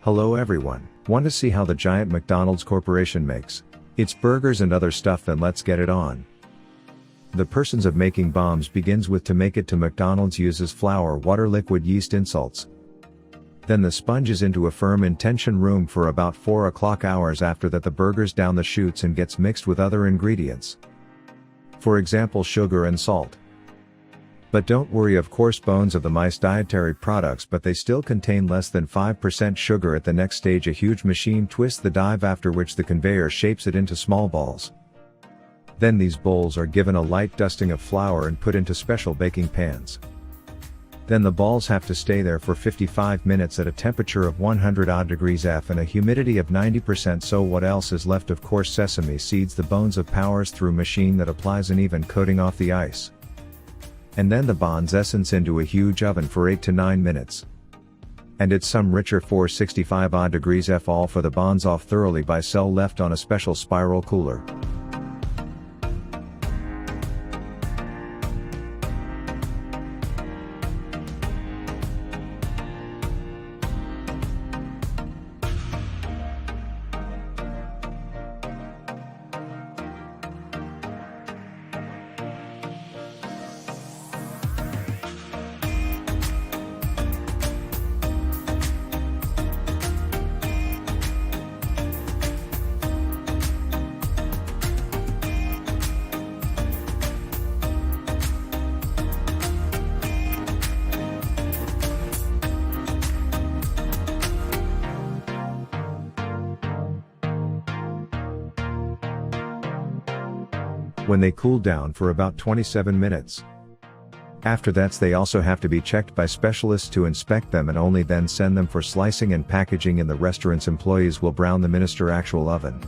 Hello everyone, want to see how the giant McDonald's corporation makes its burgers and other stuff? Then let's get it on. The process of making bombs begins with to make it to McDonald's uses flour, water, liquid yeast, insults. Then the sponge is into a firm in tension room for about 4 o'clock hours. After that the burgers down the chutes and gets mixed with other ingredients. For example, sugar and salt. But don't worry, of course, bones of the mice dietary products, but they still contain less than 5% sugar. At the next stage a huge machine twists the dive, after which the conveyor shapes it into small balls. Then these bowls are given a light dusting of flour and put into special baking pans. Then the balls have to stay there for 55 minutes at a temperature of 100 odd degrees F and a humidity of 90%. So what else is left? Of course, sesame seeds. The bones of powers through machine that applies an even coating off the ice. And then the bonds essence into a huge oven for 8 to 9 minutes. And it's some richer 465 odd degrees F, all for the bonds off thoroughly by cell left on a special spiral cooler. When they cool down for about 27 minutes. After that they also have to be checked by specialists to inspect them and only then send them for slicing and packaging in the restaurants. Employees will brown them in a actual oven.